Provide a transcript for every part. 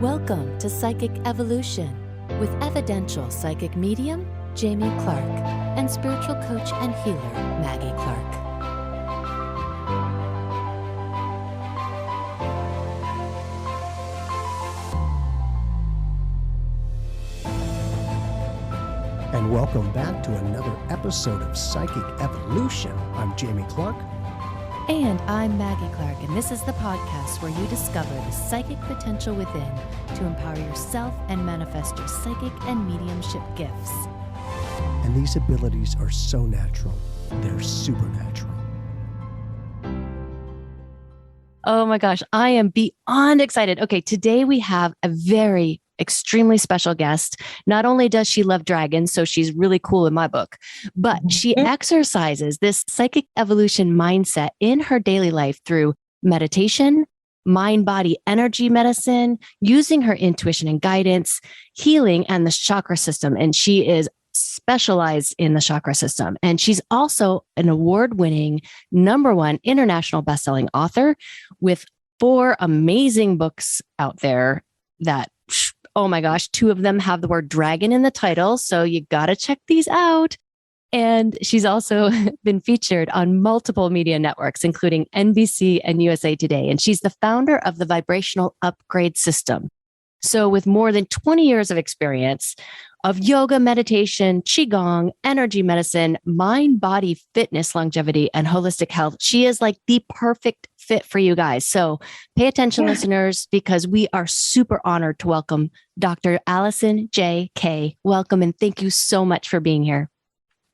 Welcome to Psychic Evolution with Evidential Psychic Medium, Jamie Clark, and spiritual coach and healer, Maggie Clark. And welcome back to another episode of Psychic Evolution. I'm Jamie Clark. And I'm Maggie Clark, and this is the podcast where you discover the psychic potential within to empower yourself and manifest your psychic and mediumship gifts. And these abilities are so natural. They're supernatural. Oh my gosh, I am beyond excited. Okay, today we have a very extremely special guest. Not only does she love dragons, so she's really cool in my book, but she exercises this psychic evolution mindset in her daily life through meditation, mind-body energy medicine, using her intuition and guidance, healing, and the chakra system. And she is specialized in the chakra system. And she's also an award-winning #1 international best-selling author with 4 amazing books out there that, oh my gosh, 2 of them have the word dragon in the title. So you got to check these out. And she's also been featured on multiple media networks, including NBC and USA Today. And she's the founder of the Vibrational UPgrade system. So with more than 20 years of experience of yoga, meditation, qigong, energy medicine, mind, body, fitness, longevity, and holistic health, she is like the perfect fit for you guys. So pay attention, listeners, because we are super honored to welcome Dr. Alison J. K. Welcome, and thank you so much for being here.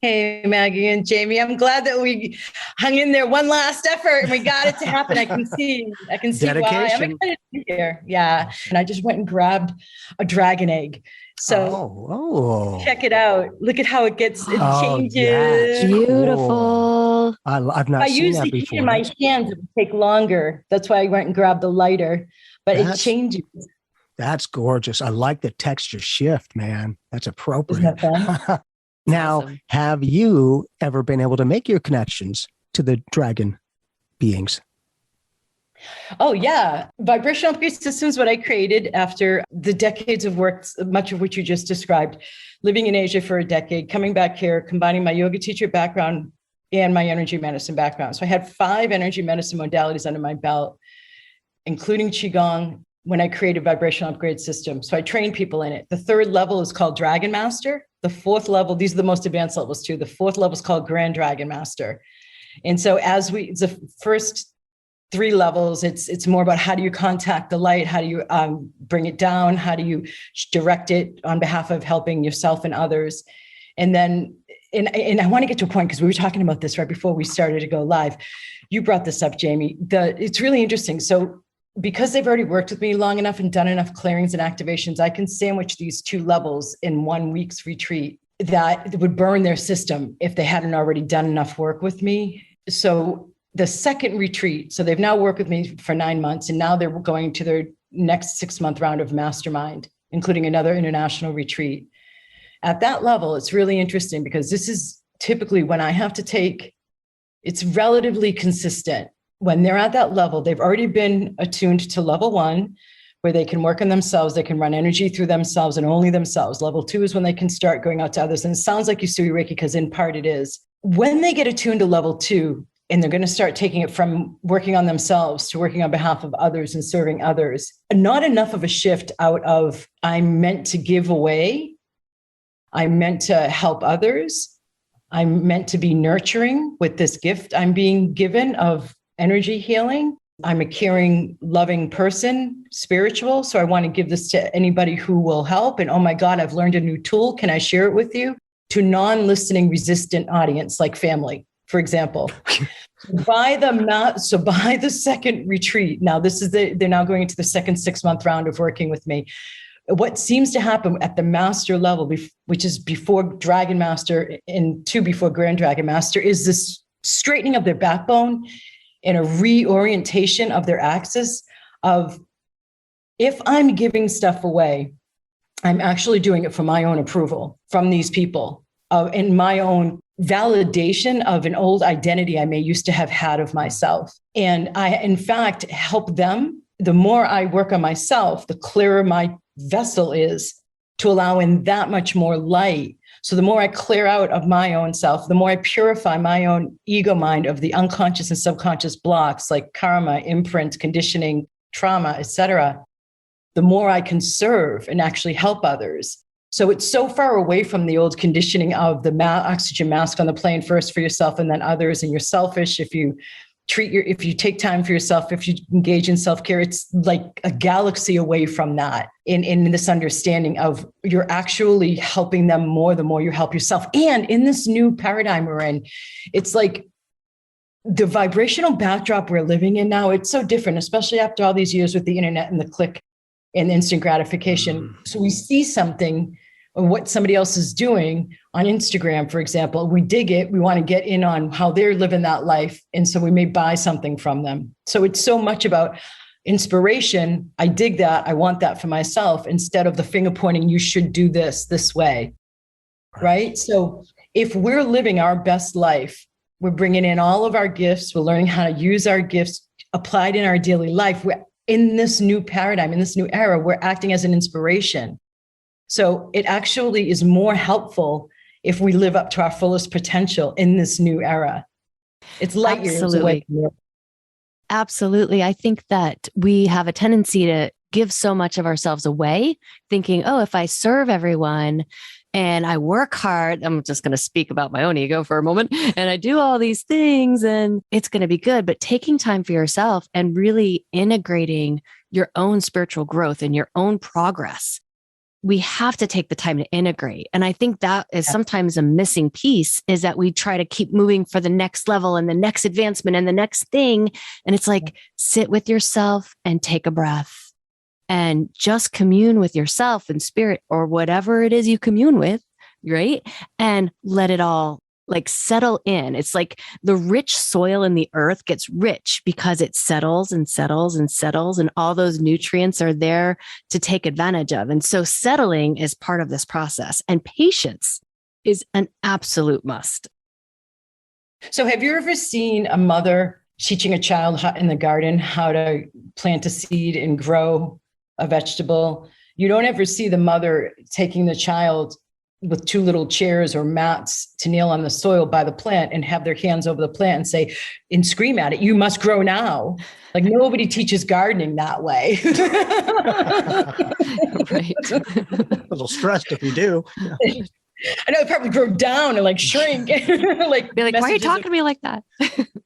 Hey, Maggie and Jamie. I'm glad that we hung in there one last effort and we got it to happen. I can see Dedication. Why. I'm excited to be here. Yeah. And I just went and grabbed a dragon egg. So check it out. Look at how it changes. Yeah, beautiful. Cool. I've not seen that before. If I use the heat in my hands, it would take longer. That's why I went and grabbed the lighter, but it changes. That's gorgeous. I like the texture shift, man. That's appropriate. Isn't that fun? Now, awesome. Have you ever been able to make your connections to the dragon beings? Oh, yeah. Vibrational UPgrade system is what I created after the decades of work, much of which you just described, living in Asia for a decade, coming back here, combining my yoga teacher background and my energy medicine background. So I had 5 energy medicine modalities under my belt, including qigong, when I created Vibrational UPgrade system. So I train people in it. The 3rd level is called Dragon Master. The 4th level, these are the most advanced levels too. The 4th level is called Grand Dragon Master. And so the first 3 levels, it's more about how do you contact the light? How do you bring it down? How do you direct it on behalf of helping yourself and others? And then, and I want to get to a point because we were talking about this right before we started to go live. You brought this up, Jamie. It's really interesting. So because they've already worked with me long enough and done enough clearings and activations, I can sandwich these 2 levels in 1 week's retreat that would burn their system if they hadn't already done enough work with me. So the 2nd retreat, so they've now worked with me for 9 months, and now they're going to their next 6-month round of mastermind, including another international retreat. At that level, it's really interesting because this is typically when I have to take, it's relatively consistent. When they're at that level, they've already been attuned to level 1, where they can work on themselves. They can run energy through themselves and only themselves. Level 2 is when they can start going out to others. And it sounds like Usui Reiki because in part it is. When they get attuned to level 2, and they're going to start taking it from working on themselves to working on behalf of others and serving others, not enough of a shift out of I'm meant to give away. I'm meant to help others. I'm meant to be nurturing with this gift I'm being given of energy healing. I'm a caring, loving person, spiritual. So I want to give this to anybody who will help. And oh my God, I've learned a new tool. Can I share it with you? To non-listening resistant audience, like family, for example. By the 2nd retreat, now they're now going into the 2nd 6-month round of working with me. What seems to happen at the master level, which is before Dragon Master and 2 before Grand Dragon Master, is this straightening of their backbone and a reorientation of their axis of, if I'm giving stuff away, I'm actually doing it for my own approval from these people, and my own validation of an old identity I may used to have had of myself. And I, in fact, help them the more I work on myself, the clearer my vessel is to allow in that much more light. So the more I clear out of my own self, the more I purify my own ego mind of the unconscious and subconscious blocks like karma, imprint, conditioning, trauma, etc., the more I can serve and actually help others. So it's so far away from the old conditioning of the oxygen mask on the plane, first for yourself and then others, and you're selfish if you take time for yourself, if you engage in self-care. It's like a galaxy away from that in this understanding of you're actually helping them more the more you help yourself. And in this new paradigm we're in, it's like the vibrational backdrop we're living in now, it's so different, especially after all these years with the internet and the click and instant gratification. So we see something or what somebody else is doing on Instagram, for example, we dig it. We want to get in on how they're living that life. And so we may buy something from them. So it's so much about inspiration. I dig that. I want that for myself instead of the finger pointing, you should do this way. Right? So if we're living our best life, we're bringing in all of our gifts. We're learning how to use our gifts applied in our daily life. We're in this new paradigm, in this new era, we're acting as an inspiration. So it actually is more helpful if we live up to our fullest potential in this new era. It's light years away. Absolutely. I think that we have a tendency to give so much of ourselves away, thinking, oh, if I serve everyone and I work hard, I'm just going to speak about my own ego for a moment, and I do all these things and it's going to be good. But taking time for yourself and really integrating your own spiritual growth and your own progress, we have to take the time to integrate. And I think that is sometimes a missing piece, is that we try to keep moving for the next level and the next advancement and the next thing. And it's like, sit with yourself and take a breath and just commune with yourself and spirit or whatever it is you commune with, right? And let it all like settle in. It's like the rich soil in the earth gets rich because it settles and settles and settles, and all those nutrients are there to take advantage of. And so settling is part of this process, and patience is an absolute must. So have you ever seen a mother teaching a child in the garden how to plant a seed and grow a vegetable? You don't ever see the mother taking the child with two little chairs or mats to kneel on the soil by the plant and have their hands over the plant and say, and scream at it, you must grow now. Like nobody teaches gardening that way. Right. A little stressed if you do. I know, it probably grow down and like shrink. Like, be like, why are you talking to me like that?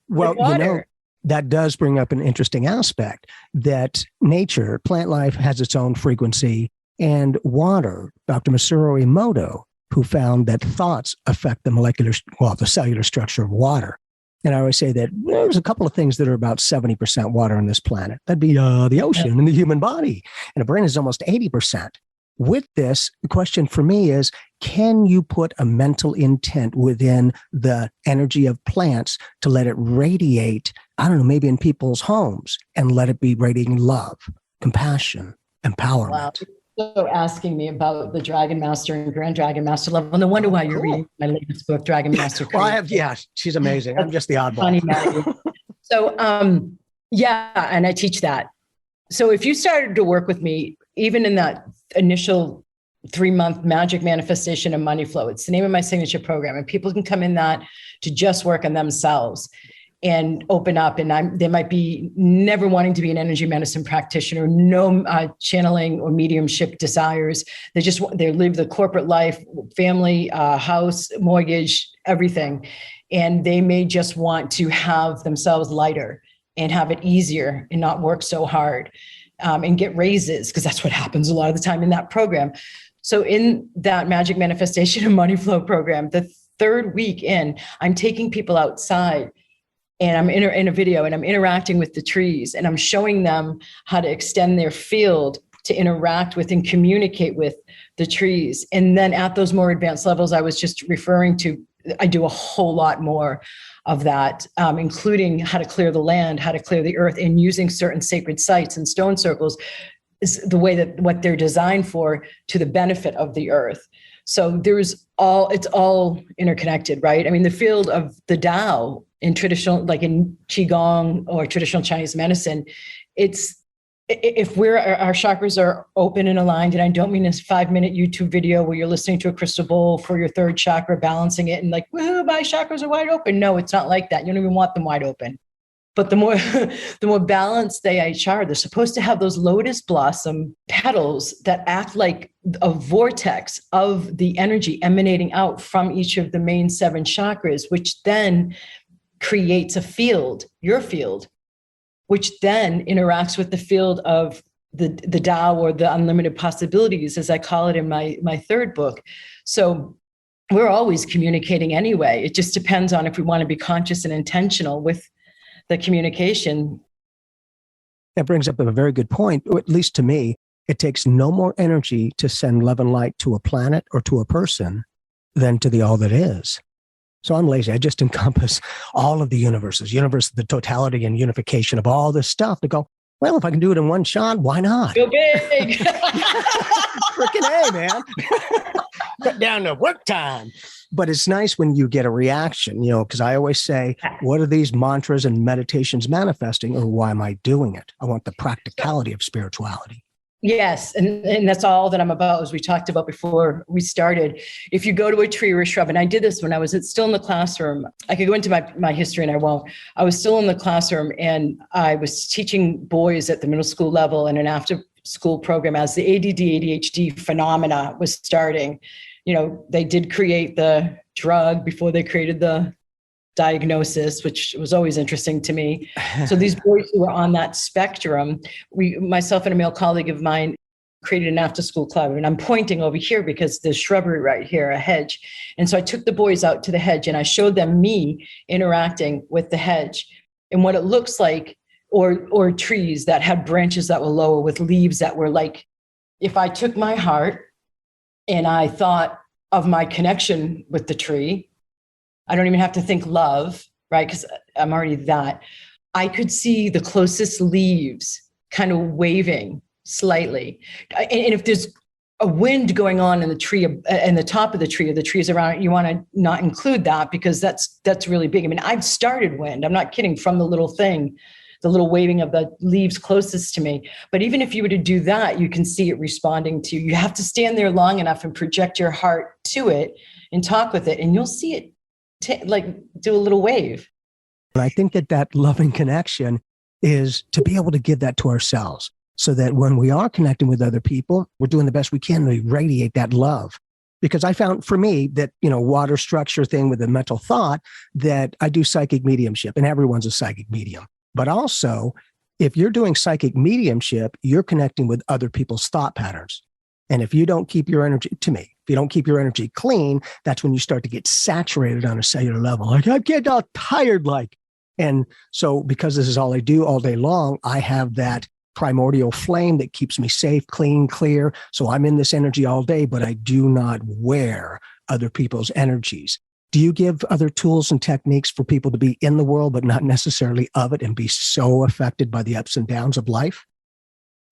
Well, you know, that does bring up an interesting aspect, that nature, plant life, has its own frequency. And water, Dr. Masaru Emoto, who found that thoughts affect the cellular structure of water. And I always say that there's a couple of things that are about 70% water on this planet. That'd be the ocean and the human body. And the brain is almost 80%. With this, the question for me is, can you put a mental intent within the energy of plants to let it radiate, I don't know, maybe in people's homes, and let it be radiating love, compassion, empowerment? Wow. So asking me about the Dragon Master and Grand Dragon Master level. No wonder why you're reading my latest book, Dragon Master. Well, I have, she's amazing. I'm just the oddball. So, and I teach that. So if you started to work with me, even in that initial 3-month magic manifestation and money flow, it's the name of my signature program, and people can come in that to just work on themselves and open up. And they might be never wanting to be an energy medicine practitioner, no channeling or mediumship desires. They live the corporate life, family, house, mortgage, everything. And they may just want to have themselves lighter and have it easier and not work so hard and get raises, because that's what happens a lot of the time in that program. So in that magic manifestation and money flow program, the 3rd week in, I'm taking people outside. And I'm in a video and I'm interacting with the trees, and I'm showing them how to extend their field to interact with and communicate with the trees. And then at those more advanced levels I was just referring to, I do a whole lot more of that, including how to clear the land, how to clear the earth, and using certain sacred sites and stone circles is the way that what they're designed for, to the benefit of the earth. So it's all interconnected, right? I mean, the field of the Tao in traditional, like in Qigong or traditional Chinese medicine, it's if our chakras are open and aligned, and I don't mean this 5-minute YouTube video where you're listening to a crystal bowl for your third chakra, balancing it and like, woo, my chakras are wide open. No, it's not like that. You don't even want them wide open. But the more balanced they are, they're supposed to have those lotus blossom petals that act like a vortex of the energy emanating out from each of the main 7 chakras, which then creates a field, your field, which then interacts with the field of the Tao, or the unlimited possibilities, as I call it in my third book. So we're always communicating anyway. It just depends on if we want to be conscious and intentional with the communication. That brings up a very good point. At least to me, it takes no more energy to send love and light to a planet or to a person than to the all that is. So I'm lazy. I just encompass all of the universes, the totality and unification of all this stuff to go, well, if I can do it in one shot, why not? Go big. Freaking A, man. Cut down to work time. But it's nice when you get a reaction, because I always say, what are these mantras and meditations manifesting, or why am I doing it? I want the practicality of spirituality. Yes. And that's all that I'm about, as we talked about before we started. If you go to a tree or a shrub, and I did this when I was still in the classroom, I could go into my history and I won't. I was still in the classroom and I was teaching boys at the middle school level in an after school program as the ADD, ADHD phenomena was starting. They did create the drug before they created the diagnosis, which was always interesting to me. So these boys who were on that spectrum, myself and a male colleague of mine created an after-school club. And I'm pointing over here because there's shrubbery right here, a hedge. And so I took the boys out to the hedge and I showed them me interacting with the hedge and what it looks like, or trees that had branches that were lower with leaves that were like, if I took my heart and I thought of my connection with the tree, I don't even have to think love, right? Because I'm already that. I could see the closest leaves kind of waving slightly. And if there's a wind going on in the tree and the top of the tree or the trees around it, you want to not include that because that's really big. I mean, I've started wind. I'm not kidding, from the little thing, the little waving of the leaves closest to me. But even if you were to do that, you can see it responding to you. You have to stand there long enough and project your heart to it and talk with it, and you'll see it do a little wave. And I think that loving connection is to be able to give that to ourselves so that when we are connecting with other people, we're doing the best we can to radiate that love. Because I found for me that, water structure thing with the mental thought, that I do psychic mediumship and everyone's a psychic medium. But also, if you're doing psychic mediumship, you're connecting with other people's thought patterns. And if you don't keep your energy, if you don't keep your energy clean, that's when you start to get saturated on a cellular level. Like, I get all tired, and so because this is all I do all day long, I have that primordial flame that keeps me safe, clean, clear. So I'm in this energy all day, but I do not wear other people's energies. Do you give other tools and techniques for people to be in the world, but not necessarily of it, and be so affected by the ups and downs of life?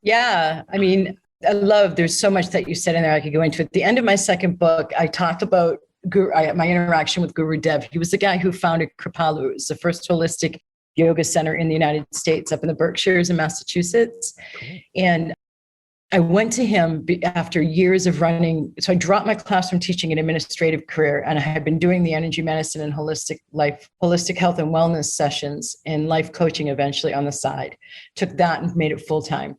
Yeah. I mean, there's so much that you said in there I could go into. At the end of my second book, I talked about my interaction with Guru Dev. He was the guy who founded Kripalu. It was the first holistic yoga center in the United States up in the Berkshires in Massachusetts. Cool. And I went to him after years of running. So I dropped my classroom teaching and administrative career, and I had been doing the energy medicine and holistic health and wellness sessions and life coaching eventually on the side. Took that and made it full time.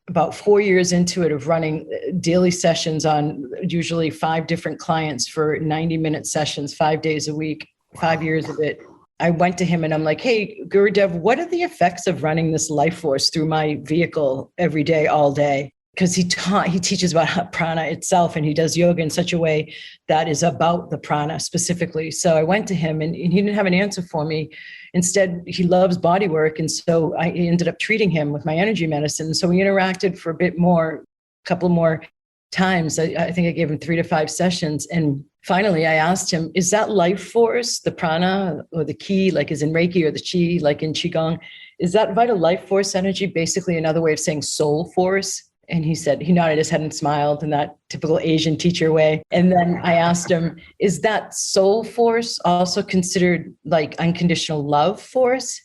About 4 years into it of running daily sessions on usually 5 different clients for 90-minute sessions, 5 days a week, 5 years of it. I went to him and I'm like, hey, Guru Dev, what are the effects of running this life force through my vehicle every day, all day? Because he teaches about prana itself, and he does yoga in such a way that is about the prana specifically. So I went to him and he didn't have an answer for me. Instead, he loves body work. And so I ended up treating him with my energy medicine. So we interacted for a couple more times. I think I gave him 3 to 5 sessions. And finally, I asked him, is that life force, the prana or the ki, like is in Reiki, or the chi, like in Qigong, is that vital life force energy basically another way of saying soul force? And he nodded his head and smiled in that typical Asian teacher way. And then I asked him, is that soul force also considered like unconditional love force?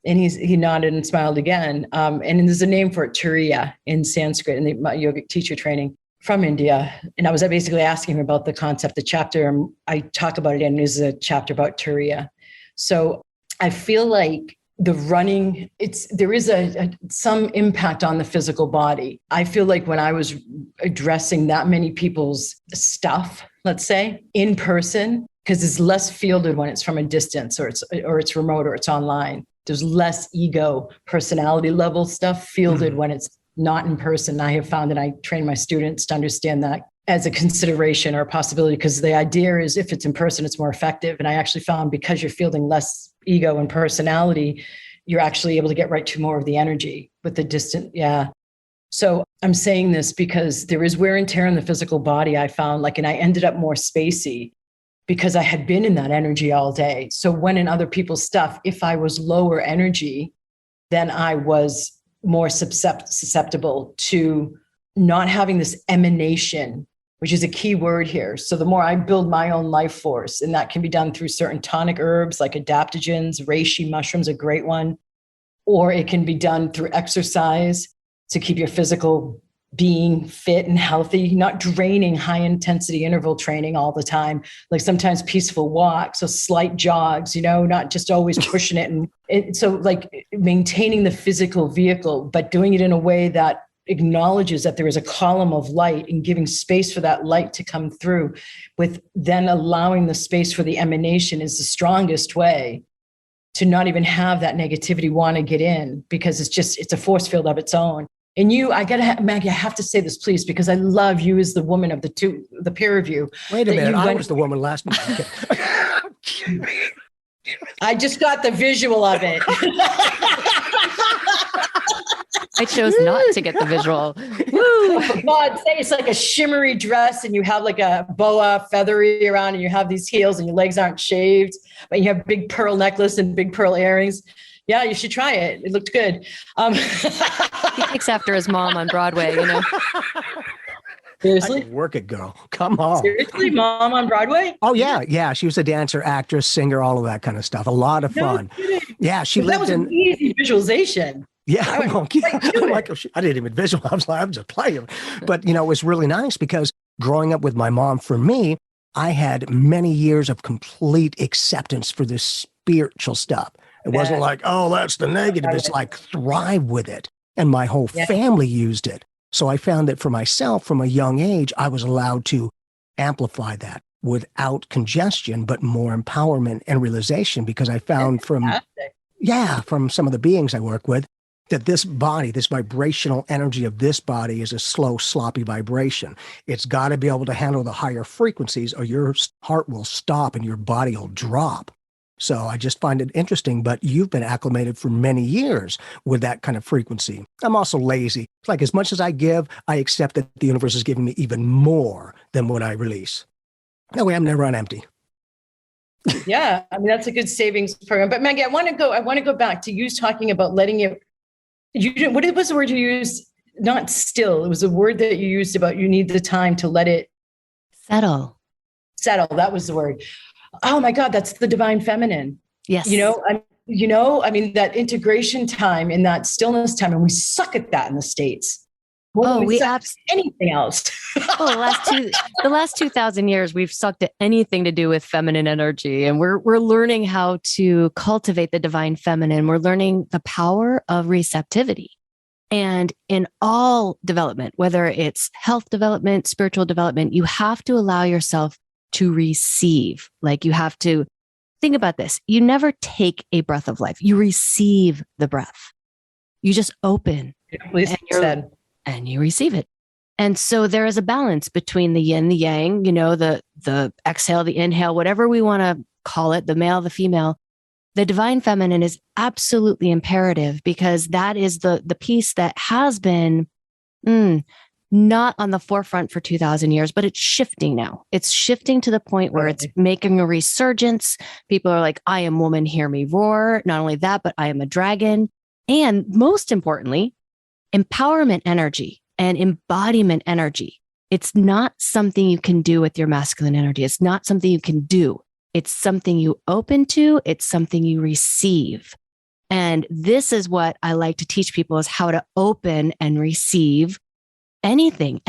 And he nodded and smiled again. And there's a name for it, Turiya in Sanskrit, in my yogic teacher training from India. And I was basically asking him about the concept, the chapter. I talk about it, and there's a chapter about Turiya. So I feel like the running, there is some impact on the physical body. I feel like when I was addressing that many people's stuff, let's say, in person, because it's less fielded when it's from a distance, or it's remote, or it's online. There's less ego, personality level stuff fielded when it's not in person. I have found that I train my students to understand that as a consideration or a possibility, because the idea is if it's in person, it's more effective. And I actually found because you're fielding less ego and personality, you're actually able to get right to more of the energy with the distant. Yeah. So I'm saying this because there is wear and tear in the physical body. I found and I ended up more spacey because I had been in that energy all day. So when in other people's stuff, if I was lower energy, then I was more susceptible to not having this emanation, which is a key word here. So the more I build my own life force, and that can be done through certain tonic herbs like adaptogens, reishi mushrooms, a great one, or it can be done through exercise to keep your physical being fit and healthy, not draining high intensity interval training all the time, like sometimes peaceful walks, so slight jogs, not just always pushing it. And so like maintaining the physical vehicle, but doing it in a way that acknowledges that there is a column of light and giving space for that light to come through, with then allowing the space for the emanation is the strongest way to not even have that negativity want to get in, because it's a force field of its own. And Maggie, I have to say this, please, because I love you as the woman of the pair of you. Wait a minute, I was the woman last night. I just got the visual of it. I chose not to get the visual. Woo! For God's sake, it's like a shimmery dress, and you have like a boa feathery around, and you have these heels, and your legs aren't shaved, but you have big pearl necklace and big pearl earrings. Yeah, you should try it. It looked good. He takes after his mom on Broadway, Seriously? I can work it, girl. Come on. Seriously, mom on Broadway? Oh, yeah. Yeah. She was a dancer, actress, singer, all of that kind of stuff. A lot of fun. Yeah. She lived that was an easy visualization. Yeah. I'm like, I didn't even visualize. I'm just playing. But, it was really nice because growing up with my mom, for me, I had many years of complete acceptance for this spiritual stuff. It wasn't like, oh, that's the negative. It's like thrive with it. And my whole family used it. So I found that for myself, from a young age, I was allowed to amplify that without congestion, but more empowerment and realization, because I found from some of the beings I work with that this body, this vibrational energy of this body is a slow, sloppy vibration. It's got to be able to handle the higher frequencies or your heart will stop and your body will drop. So I just find it interesting, but you've been acclimated for many years with that kind of frequency. I'm also lazy. It's like as much as I give, I accept that the universe is giving me even more than what I release. That way I'm never on empty. Yeah, I mean, that's a good savings program. But Maggie, I want to go back to you talking about letting it. What was the word you used? Not still. It was a word that you used about you need the time to let it settle. That was the word. Oh my God, that's the divine feminine. Yes. I mean, that integration time and that stillness time, and we suck at that in the States. We suck at anything else. The last 2,000 years, we've sucked at anything to do with feminine energy, and we're learning how to cultivate the divine feminine. We're learning the power of receptivity. And in all development, whether it's health development, spiritual development, you have to allow yourself to receive. Like you have to think about this. You never take a breath of life. You receive the breath. You just open and you receive it. And so there is a balance between the yin, the yang, the exhale, the inhale, whatever we want to call it, the male, the female. The divine feminine is absolutely imperative because that is the piece that has been not on the forefront for 2,000 years, but it's shifting now. It's shifting to the point where it's making a resurgence. People are like, I am woman, hear me roar. Not only that, but I am a dragon. And most importantly, empowerment energy and embodiment energy. It's not something you can do with your masculine energy. It's not something you can do. It's something you open to. It's something you receive. And this is what I like to teach people, is how to open and receive anything.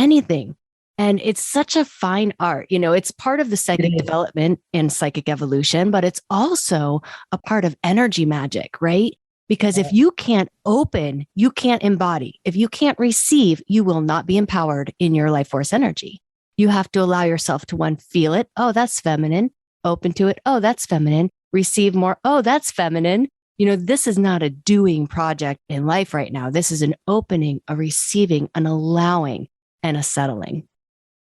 And it's such a fine art. It's part of the psychic development and psychic evolution, but it's also a part of energy magic, right? Because if you can't open, you can't embody. If you can't receive, you will not be empowered in your life force energy. You have to allow yourself to feel it. Oh, that's feminine. Open to it. Oh, that's feminine. Receive more. Oh, that's feminine. This is not a doing project in life right now. This is an opening, a receiving, an allowing, and a settling.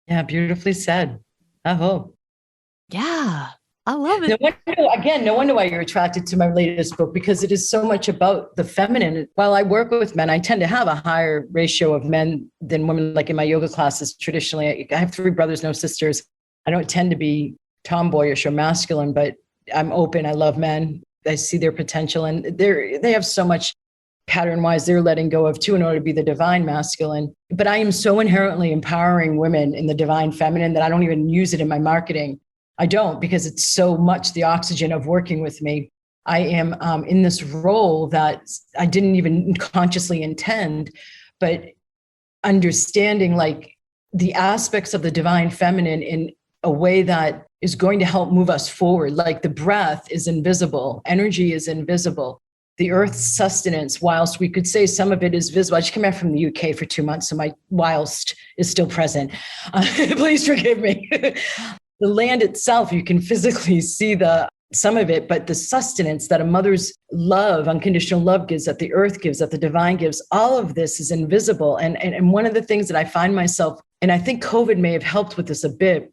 Yeah, beautifully said. I hope. Yeah, I love it. No wonder why you're attracted to my latest book, because it is so much about the feminine. While I work with men, I tend to have a higher ratio of men than women, like in my yoga classes. Traditionally, I have 3 brothers, no sisters. I don't tend to be tomboyish or masculine, but I'm open. I love men. I see their potential, and they have so much pattern-wise they're letting go of too in order to be the divine masculine. But I am so inherently empowering women in the divine feminine that I don't even use it in my marketing. I don't, because it's so much the oxygen of working with me. I am in this role that I didn't even consciously intend, but understanding like the aspects of the divine feminine in a way that is going to help move us forward. Like the breath is invisible, energy is invisible. The earth's sustenance, whilst we could say some of it is visible. I just came back from the UK for 2 months, so my whilst is still present. Please forgive me. The land itself, you can physically see some of it, but the sustenance that a mother's love, unconditional love gives, that the earth gives, that the divine gives, all of this is invisible. And one of the things that I find myself, and I think COVID may have helped with this a bit,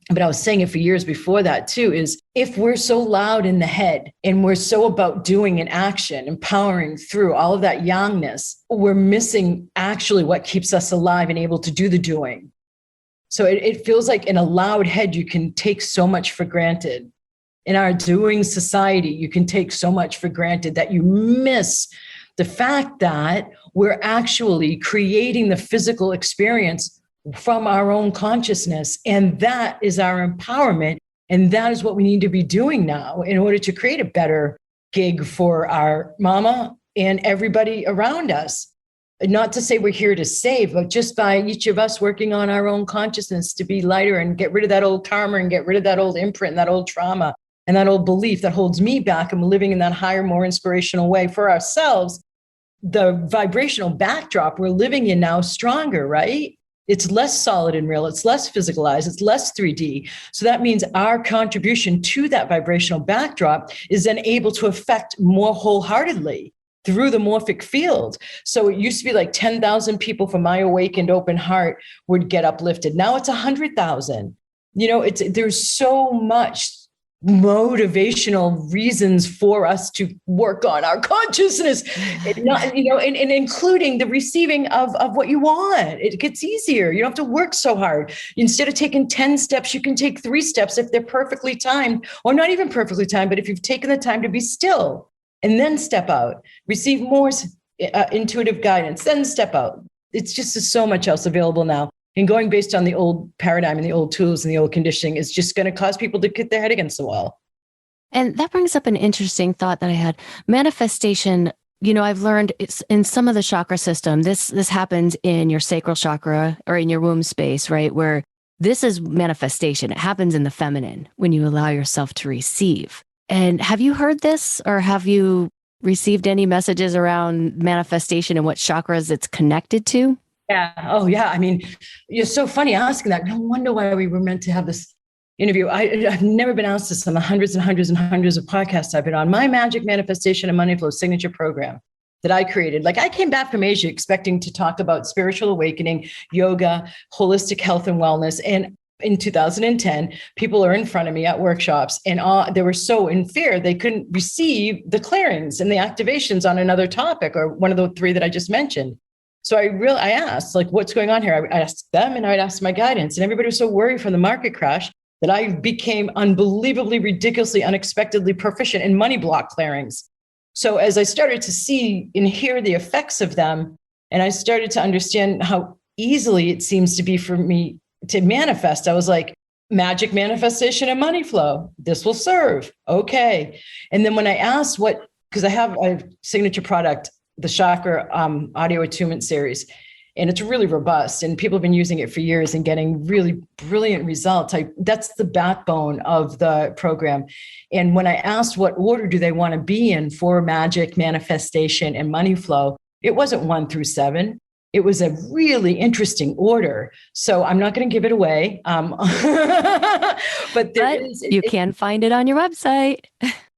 but I was saying it for years before that too, is if we're so loud in the head and we're so about doing an action, empowering through all of that youngness, we're missing actually what keeps us alive and able to do the doing. So it feels like in a loud head, you can take so much for granted. In our doing society, you can take so much for granted that you miss the fact that we're actually creating the physical experience from our own consciousness. And that is our empowerment. And that is what we need to be doing now in order to create a better gig for our mama and everybody around us. Not to say we're here to save, but just by each of us working on our own consciousness to be lighter and get rid of that old karma and get rid of that old imprint and that old trauma and that old belief that holds me back, and living in that higher, more inspirational way for ourselves. The vibrational backdrop we're living in now is stronger, right? It's less solid and real. It's less physicalized. It's less 3D. So that means our contribution to that vibrational backdrop is then able to affect more wholeheartedly through the morphic field. So it used to be like 10,000 people from my awakened open heart would get uplifted. Now it's 100,000. There's so much motivational reasons for us to work on our consciousness, and including the receiving of what you want. It gets easier. You don't have to work so hard. Instead of taking 10 steps, you can take 3 steps if they're perfectly timed, or not even perfectly timed, but if you've taken the time to be still and then step out, receive more intuitive guidance, then step out. It's just so much else available now. And going based on the old paradigm and the old tools and the old conditioning is just going to cause people to hit their head against the wall. And that brings up an interesting thought that I had. Manifestation, I've learned it's in some of the chakra system, this happens in your sacral chakra or in your womb space, right? Where this is manifestation. It happens in the feminine when you allow yourself to receive. And have you heard this, or have you received any messages around manifestation and what chakras it's connected to? Yeah. Oh, yeah. I mean, you're so funny asking that. No wonder why we were meant to have this interview. I've never been asked this on the hundreds and hundreds and hundreds of podcasts I've been on. My Magic Manifestation and Money Flow signature program that I created. Like, I came back from Asia expecting to talk about spiritual awakening, yoga, holistic health and wellness. And in 2010, people are in front of me at workshops, and they were so in fear they couldn't receive the clearings and the activations on another topic or one of the 3 that I just mentioned. So I asked, like, what's going on here? I asked them, and I'd ask my guidance, and everybody was so worried from the market crash that I became unbelievably, ridiculously, unexpectedly proficient in money block clearings. So as I started to see and hear the effects of them, and I started to understand how easily it seems to be for me to manifest, I was like, magic manifestation and money flow. This will serve. Okay. And then when I asked what because I have a signature product, the Chakra audio attunement series, and it's really robust, and people have been using it for years and getting really brilliant results. That's the backbone of the program. And when I asked what order do they want to be in for magic, manifestation, and money flow, it wasn't 1 through 7. It was a really interesting order. So I'm not going to give it away. But you can find it on your website.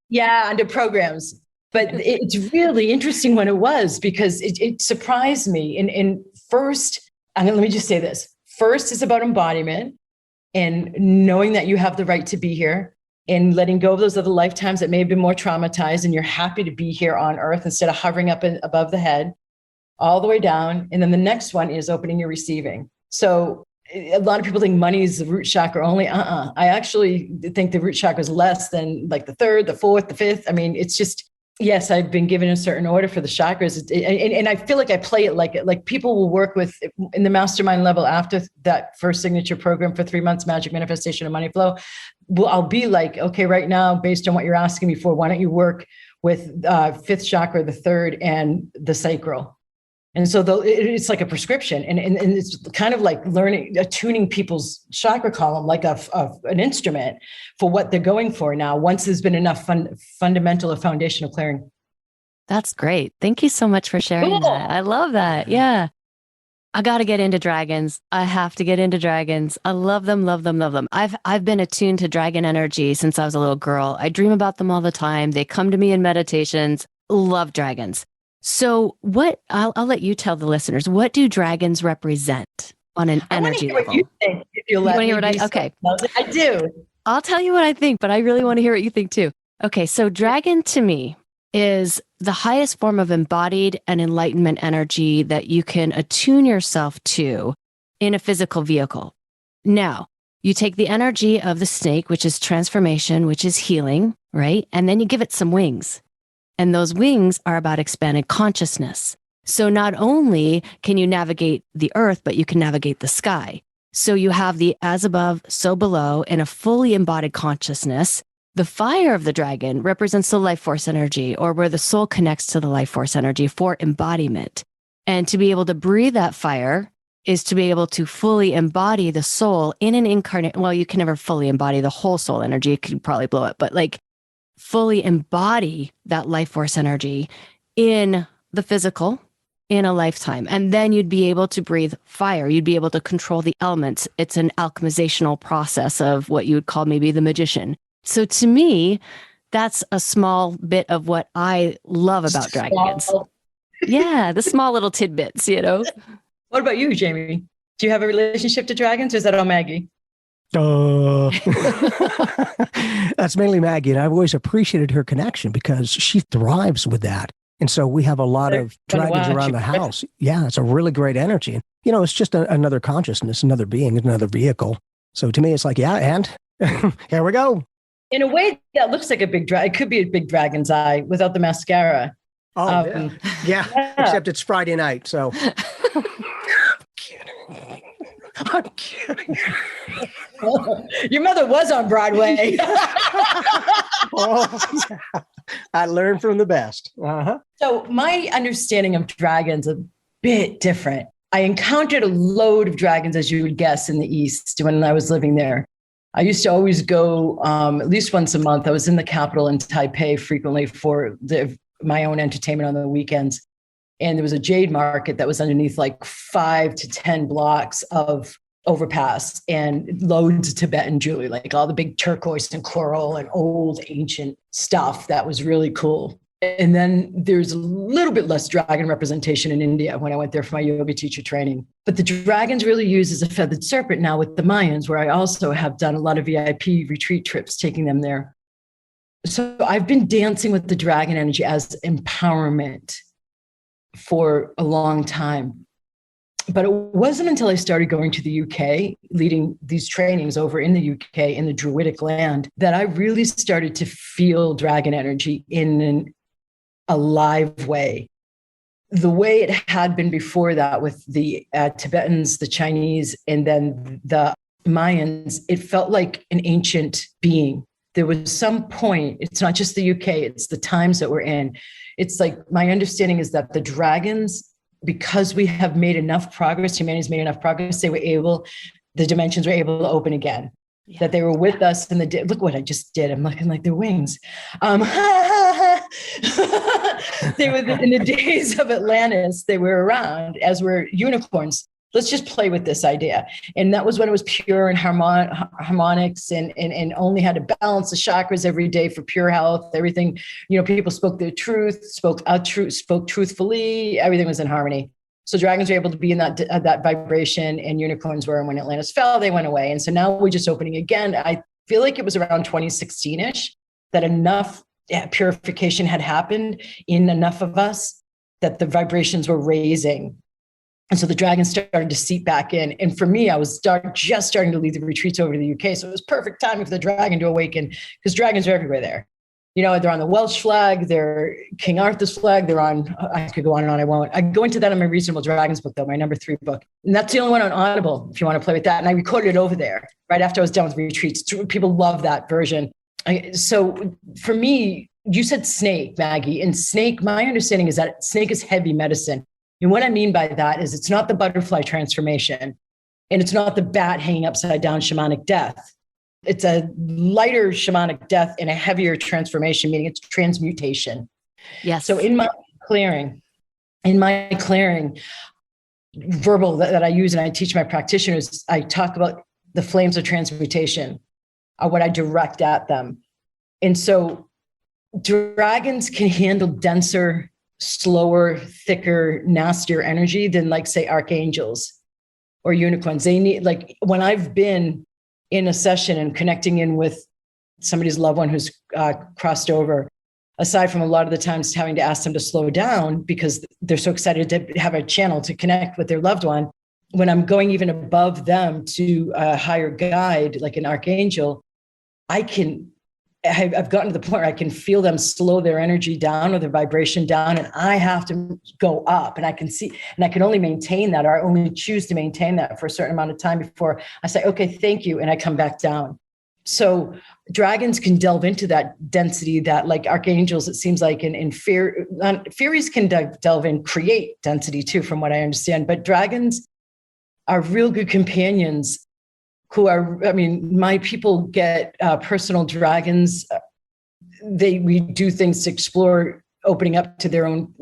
Yeah, under programs. But it's really interesting when it was, because it surprised me. And first, let me just say this. First is about embodiment and knowing that you have the right to be here and letting go of those other lifetimes that may have been more traumatized, and you're happy to be here on earth instead of hovering up above the head, all the way down. And then the next one is opening your receiving. So a lot of people think money is the root chakra only. I actually think the root chakra is less than like the 3rd, the 4th, the 5th. I mean, it's just, yes, I've been given a certain order for the chakras. And I feel like I play it like people will work with in the mastermind level after that first signature program for 3 months, magic, manifestation, and money flow. Well, I'll be like, okay, right now, based on what you're asking me for, why don't you work with 5th chakra, the 3rd, and the sacral? And so it's like a prescription, and it's kind of like attuning people's chakra column like an instrument for what they're going for now, once there's been enough fundamental or foundational clearing. That's great. Thank you so much for sharing that. I love that. Yeah. I got to get into dragons. I have to get into dragons. I love them, love them, love them. I've been attuned to dragon energy since I was a little girl. I dream about them all the time. They come to me in meditations. Love dragons. So I'll let you tell the listeners, what do dragons represent on an energy level? What you think, if you'll let me. Okay. I do. I'll tell you what I think, but I really want to hear what you think too. Okay. So dragon to me is the highest form of embodied and enlightenment energy that you can attune yourself to in a physical vehicle. Now, you take the energy of the snake, which is transformation, which is healing, right? And then you give it some wings. And those wings are about expanded consciousness. So not only can you navigate the earth, but you can navigate the sky. So you have the as above, so below in a fully embodied consciousness. The fire of the dragon represents the life force energy, or where the soul connects to the life force energy for embodiment. And to be able to breathe that fire is to be able to fully embody the soul in an incarnate. Well, you can never fully embody the whole soul energy. You could probably blow it, but like fully embody that life force energy in the physical in a lifetime. And then you'd be able to breathe fire. You'd be able to control the elements. It's an alchemizational process of what you would call maybe the magician. So to me, that's a small bit of what I love about dragons. Yeah, the small little tidbits, you know. What about you, Jamie? Do you have a relationship to dragons, or is that all Maggie? That's mainly Maggie, and I've always appreciated her connection because she thrives with that. And so we have a lot of dragons around the house. Yeah, it's a really great energy. You know, it's just another consciousness, another being, another vehicle. So to me, it's like, yeah, and here we go. In a way, that looks like a big dragon. It could be a big dragon's eye without the mascara. Oh, yeah, except it's Friday night, so. I'm kidding. Your mother was on Broadway. Oh, yeah. I learned from the best. Uh-huh. So my understanding of dragons is a bit different. I encountered a load of dragons, as you would guess, in the East when I was living there. I used to always go at least once a month. I was in the capital in Taipei frequently for my own entertainment on the weekends. And there was a jade market that was underneath like 5 to 10 blocks of overpass and loads of Tibetan jewelry, like all the big turquoise and coral and old ancient stuff that was really cool. And then there's a little bit less dragon representation in India when I went there for my yoga teacher training. But the dragons really used as a feathered serpent now with the Mayans, where I also have done a lot of VIP retreat trips, taking them there. So I've been dancing with the dragon energy as empowerment for a long time. But it wasn't until I started going to the UK, leading these trainings over in the UK, in the Druidic land, that I really started to feel dragon energy in an alive way. The way it had been before that with the Tibetans, the Chinese, and then the Mayans, it felt like an ancient being there was some point, it's not just the UK, it's the times that we're in. It's like, my understanding is that the dragons, because we have made enough progress, humanity's made enough progress, the dimensions were able to open again. Yeah. That they were with us in look what I just did. I'm looking like their wings. They were in the days of Atlantis, they were around, as were unicorns. Let's just play with this idea. And that was when it was pure and harmonics and only had to balance the chakras every day for pure health. Everything, people spoke their truth, spoke truthfully. Everything was in harmony. So dragons were able to be in that vibration, and unicorns were. And when Atlantis fell, they went away. And so now we're just opening again. I feel like it was around 2016-ish that enough purification had happened in enough of us that the vibrations were raising. And so the dragons started to seep back in. And for me, I was just starting to lead the retreats over to the UK. So it was perfect timing for the dragon to awaken, because dragons are everywhere there. They're on the Welsh flag, they're King Arthur's flag, they're on, I could go on and on, I won't. I go into that in my Reasonable Dragons book, though, my number 3 book. And that's the only one on Audible, if you want to play with that. And I recorded it over there right after I was done with retreats. People love that version. So for me, you said snake, Maggie, and snake, my understanding is that snake is heavy medicine. And what I mean by that is it's not the butterfly transformation, and it's not the bat hanging upside down shamanic death. It's a lighter shamanic death and a heavier transformation, meaning it's transmutation. Yes. So in my clearing verbal that I use and I teach my practitioners, I talk about the flames of transmutation, what I direct at them. And so dragons can handle denser, slower, thicker, nastier energy than, like, say, archangels or unicorns. They need, like, when I've been in a session and connecting in with somebody's loved one who's crossed over, aside from a lot of the times having to ask them to slow down because they're so excited to have a channel to connect with their loved one, when I'm going even above them to a higher guide, like an archangel, I've gotten to the point where I can feel them slow their energy down or their vibration down, and I have to go up, and I can see, and I can only maintain that, or I only choose to maintain that for a certain amount of time before I say, okay, thank you. And I come back down. So dragons can delve into that density that, like archangels, it seems like, fairies can delve in, create density too, from what I understand, but dragons are real good companions who are, my people get personal dragons. We do things to explore opening up to their own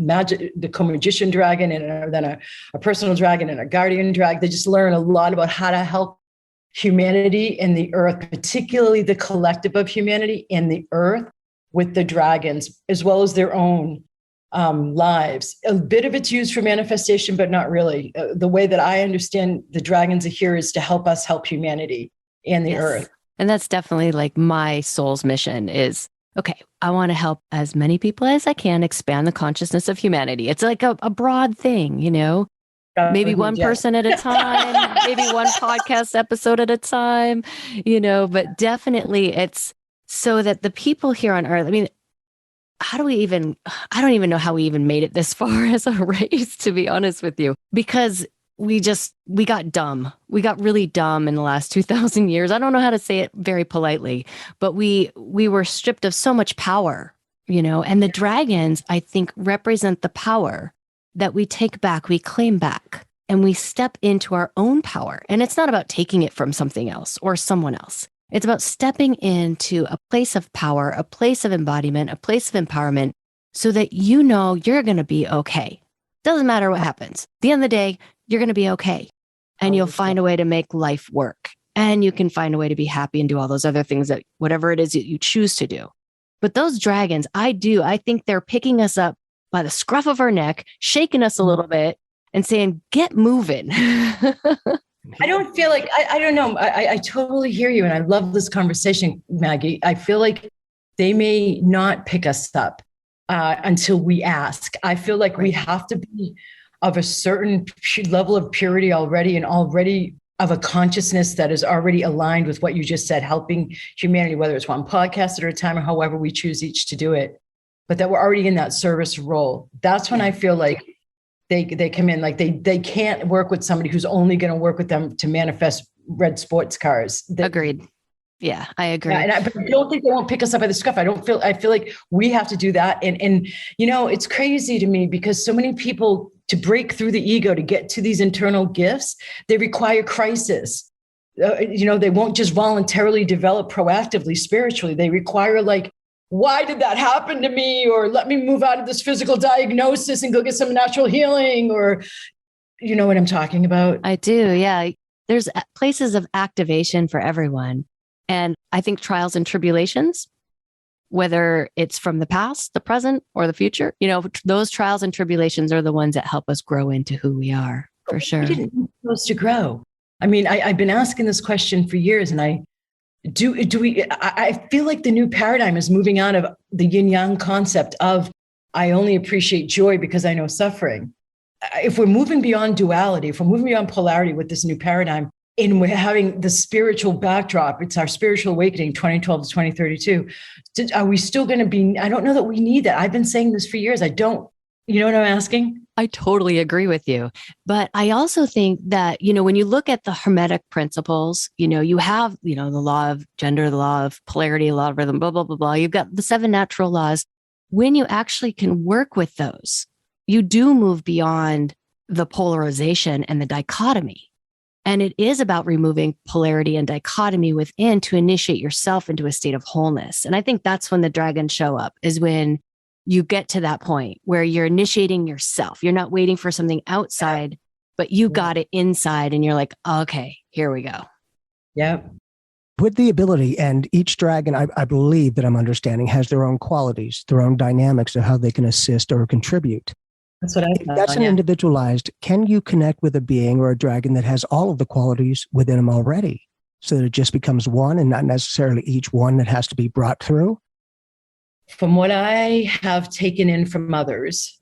magic, the co-magician dragon, and then a personal dragon and a guardian dragon. They just learn a lot about how to help humanity and the earth, particularly the collective of humanity and the earth, with the dragons, as well as their own lives. A bit of it's used for manifestation, but not really. The way that I understand the dragons are here is to help us help humanity and the earth. And that's definitely like my soul's mission is, okay, I want to help as many people as I can expand the consciousness of humanity. It's like a broad thing, maybe one person at a time, maybe one podcast episode at a time, but definitely it's so that the people here on earth, I don't even know how we even made it this far as a race, to be honest with you, because we got dumb. We got really dumb in the last 2,000 years. I don't know how to say it very politely, but we were stripped of so much power, and the dragons, I think, represent the power that we take back, we claim back, and we step into our own power. And it's not about taking it from something else or someone else. It's about stepping into a place of power, a place of embodiment, a place of empowerment, so that you're going to be okay. Doesn't matter what happens. At the end of the day, you're going to be okay. And you'll find a way to make life work. And you can find a way to be happy and do all those other things, that whatever it is that you choose to do. But those dragons, I think they're picking us up by the scruff of our neck, shaking us a little bit and saying, get moving. I don't feel like, I don't know. I totally hear you. And I love this conversation, Maggie. I feel like they may not pick us up until we ask. I feel like we have to be of a certain level of purity already, and already of a consciousness that is already aligned with what you just said, helping humanity, whether it's one podcast at a time or however we choose each to do it, but that we're already in that service role. That's when I feel like they come in, like they can't work with somebody who's only going to work with them to manifest red sports cars. Agreed. Yeah, I agree. Yeah, but I don't think they won't pick us up by the scruff. I feel like we have to do that. And it's crazy to me because so many people, to break through the ego, to get to these internal gifts, they require crisis. They won't just voluntarily develop proactively spiritually. They require, like, why did that happen to me? Or let me move out of this physical diagnosis and go get some natural healing. Or, you know what I'm talking about? I do. Yeah. There's places of activation for everyone. And I think trials and tribulations, whether it's from the past, the present, or the future, those trials and tribulations are the ones that help us grow into who we are, for sure. We didn't know we're supposed to grow. I mean, I've been asking this question for years, and I feel like the new paradigm is moving out of the yin yang concept of I only appreciate joy because I know suffering. If we're moving beyond duality, if we're moving beyond polarity with this new paradigm, and we're having the spiritual backdrop, it's our spiritual awakening, 2012 to 2032. Are we still going to be, I don't know that we need that. I've been saying this for years. I don't, you know what I'm asking? I totally agree with you. But I also think that, when you look at the Hermetic principles, you have, the law of gender, the law of polarity, the law of rhythm, blah, blah, blah, blah. You've got the 7 natural laws. When you actually can work with those, you do move beyond the polarization and the dichotomy. And it is about removing polarity and dichotomy within to initiate yourself into a state of wholeness. And I think that's when the dragons show up, is when you get to that point where you're initiating yourself. You're not waiting for something outside, but you got it inside and you're like, okay, here we go. Yeah. With the ability, and each dragon, I believe that I'm understanding, has their own qualities, their own dynamics of how they can assist or contribute. That's what I thought. That's an individualized. Can you connect with a being or a dragon that has all of the qualities within them already, so that it just becomes one and not necessarily each one that has to be brought through? From what I have taken in from others,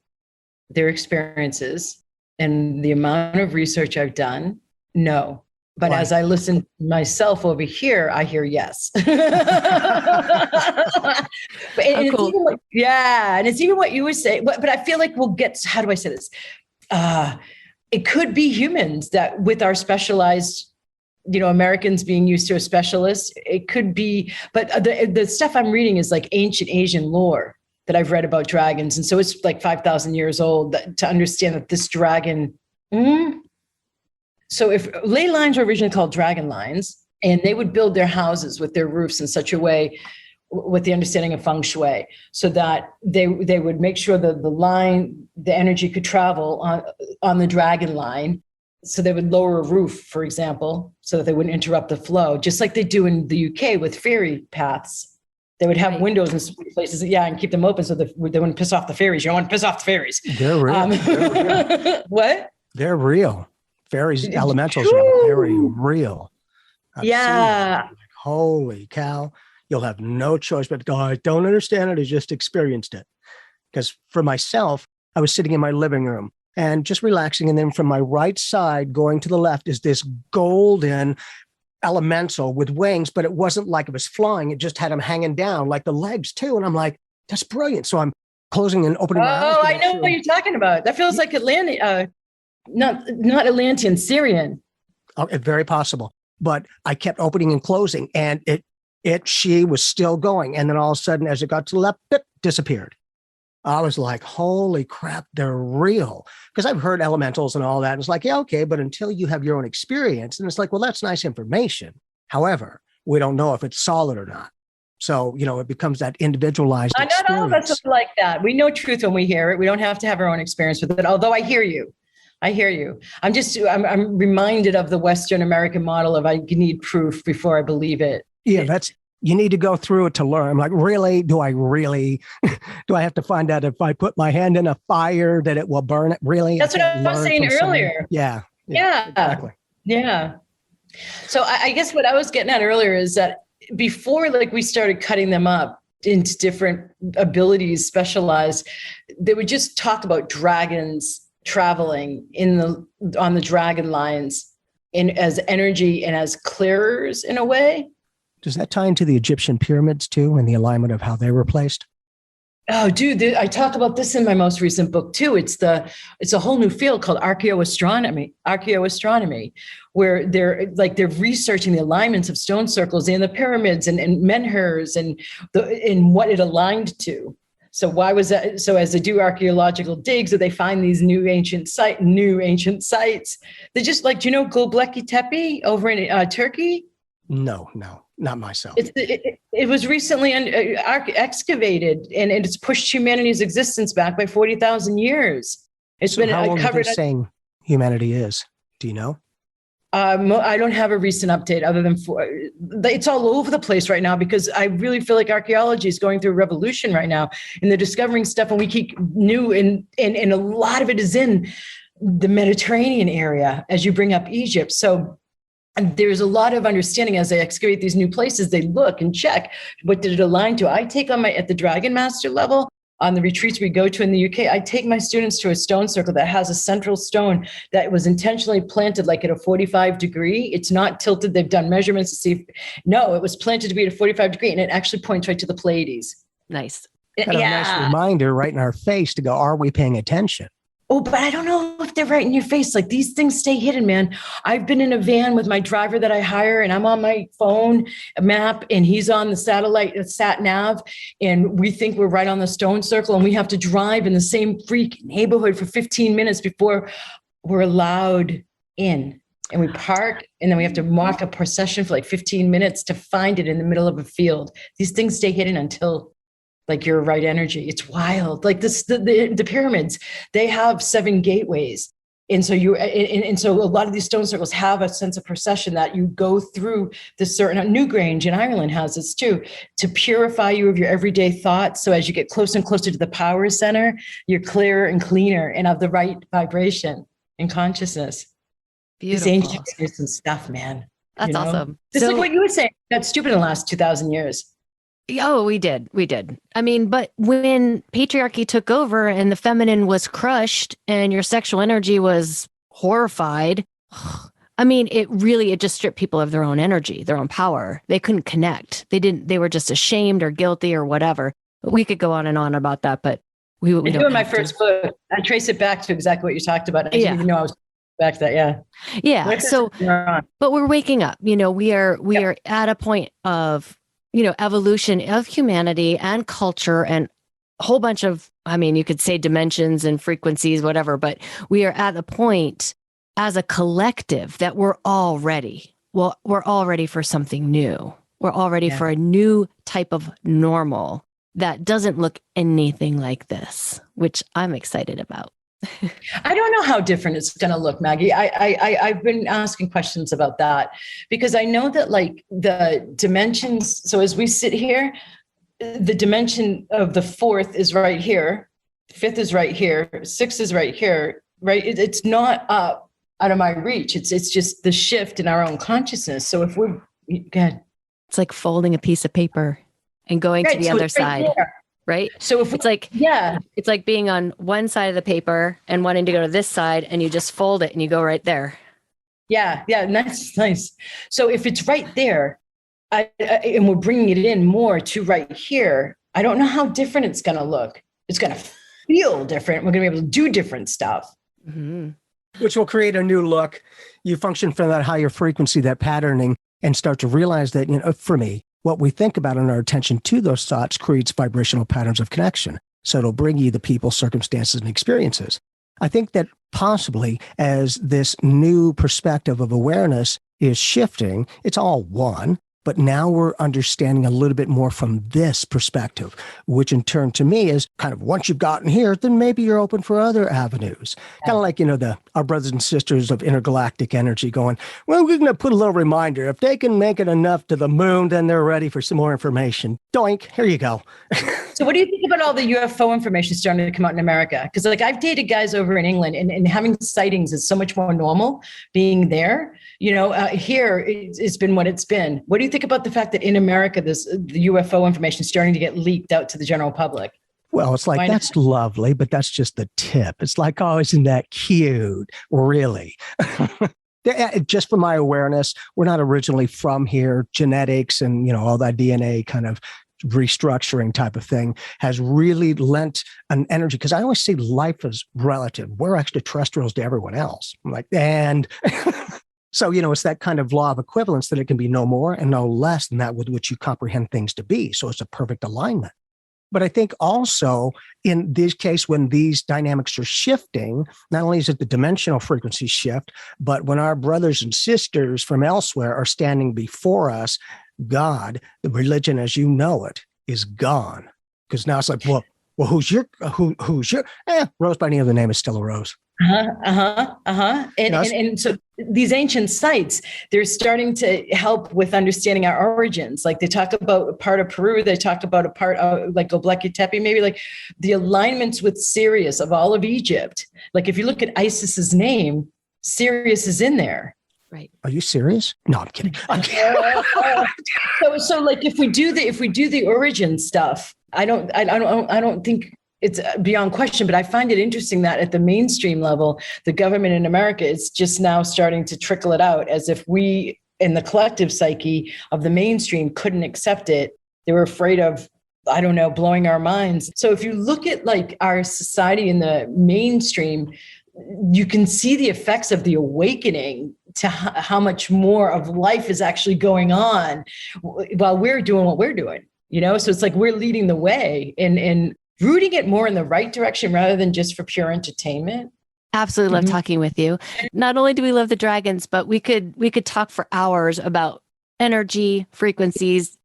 their experiences, and the amount of research I've done, no. But as I listen myself over here, I hear yes. But cool. And it's even what you would say. But I feel like we'll get, how do I say this? It could be humans that with our specialized, Americans being used to a specialist, it could be, but the stuff I'm reading is like ancient Asian lore that I've read about dragons. And so it's like 5,000 years old to understand that this dragon, So if ley lines were originally called dragon lines, and they would build their houses with their roofs in such a way, with the understanding of feng shui, so that they would make sure that the energy could travel on the dragon line. So they would lower a roof, for example, so that they wouldn't interrupt the flow, just like they do in the UK with fairy paths. They would have windows in places, and keep them open so that they wouldn't piss off the fairies. You don't want to piss off the fairies. They're real. They're real. What? They're real. Fairies, elementals are very real. Yeah. Like, holy cow. You'll have no choice but to go, I don't understand it. I just experienced it. Because for myself, I was sitting in my living room and just relaxing. And then from my right side going to the left is this golden elemental with wings, but it wasn't like it was flying. It just had them hanging down like the legs too. And I'm like, that's brilliant. So I'm closing and opening my eyes. Oh, I know what you're talking about. That feels like Atlantean. Not Atlantean, Syrian. Oh, very possible. But I kept opening and closing, and she was still going. And then all of a sudden, as it got to the left, it disappeared. I was like, holy crap, they're real. Because I've heard elementals and all that. And it's like, yeah, okay. But until you have your own experience, and it's like, well, that's nice information. However, we don't know if it's solid or not. So, it becomes that individualized experience. Not all of us are like that. We know truth when we hear it. We don't have to have our own experience with it. Although I hear you. I'm reminded of the Western American model of I need proof before I believe it. Yeah, you need to go through it to learn. I'm like, really? Do I have to find out if I put my hand in a fire that it will burn it? Really? That's what I was saying earlier. Yeah. Exactly. Yeah. So I guess what I was getting at earlier is that before we started cutting them up into different abilities, specialized, they would just talk about dragons traveling on the dragon lines as energy and as clearers in a way. Does that tie into the Egyptian pyramids too, and the alignment of how they were placed? Oh, dude, I talk about this in my most recent book too. It's a whole new field called Archaeoastronomy, where they're researching the alignments of stone circles in the pyramids and menhirs and what it aligned to. So why was that? So as they do archaeological digs, or they find these new ancient sites, they just like, do you know Göbekli Tepe over in Turkey? No, not myself. It was recently excavated, and it's pushed humanity's existence back by 40,000 years. It's been how long covered. Are they saying humanity is? Do you know? I don't have a recent update other than it's all over the place right now, because I really feel like archaeology is going through a revolution right now, and they're discovering stuff, and we keep new, and a lot of it is in the Mediterranean area, as you bring up Egypt. So and there's a lot of understanding as they excavate these new places. They look and check, what did it align to? I take at the Dragon Master level, on the retreats we go to in the UK, I take my students to a stone circle that has a central stone that was intentionally planted like at a 45 degree. It's not tilted. They've done measurements to see it was planted to be at a 45 degree, and it actually points right to the Pleiades. Nice. Kind of a nice reminder right in our face to go, are we paying attention? Oh, but I don't know if they're right in your face. Like, these things stay hidden, man. I've been in a van with my driver that I hire, and I'm on my phone map, and he's on the sat nav, and we think we're right on the stone circle, and we have to drive in the same freak neighborhood for 15 minutes before we're allowed in. And we park, and then we have to walk a procession for like 15 minutes to find it in the middle of a field. These things stay hidden until like your right energy. It's wild. Like the pyramids, they have 7 gateways. And so so a lot of these stone circles have a sense of procession that you go through this certain. Newgrange in Ireland has this too, to purify you of your everyday thoughts. So as you get closer and closer to the power center, you're clearer and cleaner and of the right vibration and consciousness. Beautiful. These ancient spirits and stuff, man. That's awesome. Just like what you were saying, got stupid in the last 2,000 years. Oh, we did. I mean, but when patriarchy took over and the feminine was crushed and your sexual energy was horrified, I mean, it just stripped people of their own energy, their own power. They couldn't connect. They were just ashamed or guilty or whatever. But we could go on and on about that, but we don't. Doing my first book, I trace it back to exactly what you talked about. I didn't even know I was back to that. Yeah. So, but we're waking up, we are at a point of, evolution of humanity and culture and a whole bunch of, you could say dimensions and frequencies, whatever, but we are at the point as a collective that we're all ready. Well, we're all ready for something new. We're all ready for a new type of normal that doesn't look anything like this, which I'm excited about. I don't know how different it's going to look, Maggie. I've been asking questions about that, because I know that like the dimensions. So as we sit here, the dimension of the 4th is right here. 5th is right here. 6th is right here, right? It's not up out of my reach. It's just the shift in our own consciousness. So if we're good. It's like folding a piece of paper and going to the other side. Right. So if it's like being on one side of the paper and wanting to go to this side, and you just fold it and you go right there. Yeah. Nice. So if it's right there, and we're bringing it in more to right here, I don't know how different it's going to look. It's going to feel different. We're going to be able to do different stuff. Mm-hmm. Which will create a new look. You function from that higher frequency, that patterning, and start to realize that, for me, what we think about and our attention to those thoughts creates vibrational patterns of connection. So it'll bring you the people, circumstances, and experiences. I think that possibly as this new perspective of awareness is shifting, it's all one, but now we're understanding a little bit more from this perspective, which in turn to me is kind of, once you've gotten here, then maybe you're open for other avenues. Kind of like, our brothers and sisters of intergalactic energy going, well, we're going to put a little reminder. If they can make it enough to the moon, then they're ready for some more information. Doink, here you go. So what do you think about all the UFO information starting to come out in America? Because like I've dated guys over in England, and having sightings is so much more normal being there. Here it's been what it's been. What do you think about the fact that in America, the UFO information is starting to get leaked out to the general public? Well, it's like, that's lovely, but that's just the tip. It's like, oh, isn't that cute? Really? Just from my awareness, we're not originally from here. Genetics and, all that DNA kind of restructuring type of thing has really lent an energy. Because I always see life as relative. We're extraterrestrials to everyone else. I'm like, and so, it's that kind of law of equivalence that it can be no more and no less than that with which you comprehend things to be. So it's a perfect alignment. But I think also in this case, when these dynamics are shifting, not only is it the dimensional frequency shift, but when our brothers and sisters from elsewhere are standing before us, God, the religion as you know it, is gone. Because now it's like, well, who's your Rose by any other name is still a rose. And so these ancient sites, they're starting to help with understanding our origins. Like they talk about a part of Peru, they talk about a part of like Göbekli Tepe, maybe like the alignments with Sirius of all of Egypt. Like if you look at Isis's name, Sirius is in there. Right. Are you serious? No, I'm kidding. So like if we do the origin stuff, I don't think it's beyond question, but I find it interesting that at the mainstream level, the government in America is just now starting to trickle it out as if we in the collective psyche of the mainstream couldn't accept it. They were afraid of, I don't know, blowing our minds. So if you look at like our society in the mainstream, you can see the effects of the awakening to how much more of life is actually going on while we're doing what we're doing, So it's like we're leading the way and rooting it more in the right direction rather than just for pure entertainment. Absolutely love talking with you. Not only do we love the dragons, but we could talk for hours about energy, frequencies,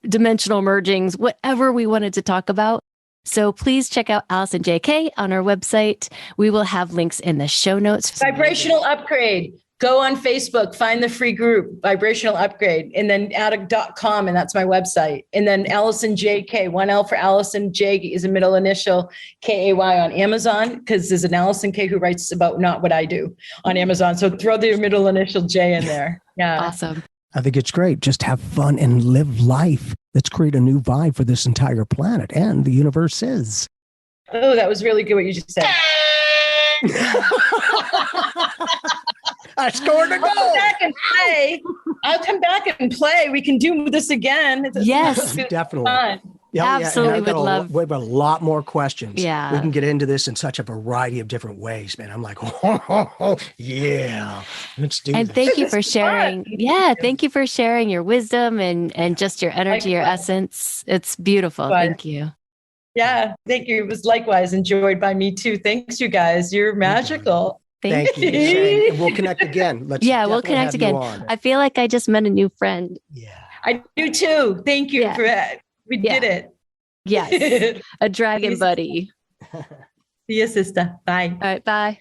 dimensional mergings, whatever we wanted to talk about. So please check out Alison J.K. on our website. We will have links in the show notes. Vibrational UPgrade. Go on Facebook, find the free group, Vibrational UPgrade, and then add.com, and that's my website. And then Alison J.K., 1L for Alison, J is a middle initial, K-A-Y on Amazon, because there's an Alison K who writes about Not What I Do on Amazon. So throw the middle initial J in there. Yeah. Awesome. I think it's great. Just have fun and live life. Let's create a new vibe for this entire planet and the universe is. Oh, that was really good what you just said. I scored a goal. I'll come back and play. We can do this again. Yes, definitely. Fun. Yeah, absolutely would love. We have a lot more questions. Yeah, we can get into this in such a variety of different ways, man. I'm like, oh yeah, let's do. And this. thank you for sharing. Yeah, thank you for sharing your wisdom and just your energy, your essence. It's beautiful. Thank you. Yeah, thank you. It was likewise enjoyed by me too. Thanks, you guys. You're magical. Thank you. Shane. And we'll connect again. We'll connect again. I feel like I just met a new friend. Yeah, I do too. Thank you for that. We did it. Yes, a dragon buddy. See you, sister. Bye. All right, bye.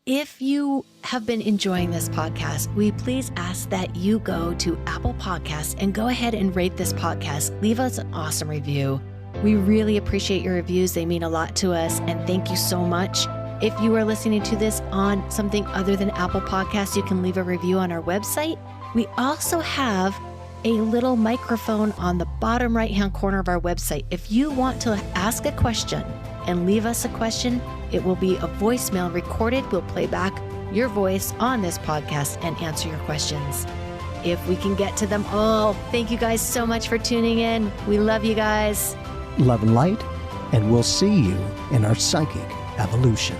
If you have been enjoying this podcast, we please ask that you go to Apple Podcasts and go ahead and rate this podcast. Leave us an awesome review. We really appreciate your reviews. They mean a lot to us. And thank you so much. If you are listening to this on something other than Apple Podcasts, you can leave a review on our website. We also have a little microphone on the bottom right-hand corner of our website. If you want to ask a question and leave us a question, it will be a voicemail recorded. We'll play back your voice on this podcast and answer your questions. If we can get to them all, thank you guys so much for tuning in. We love you guys. Love and light, and we'll see you in our psychic evolution.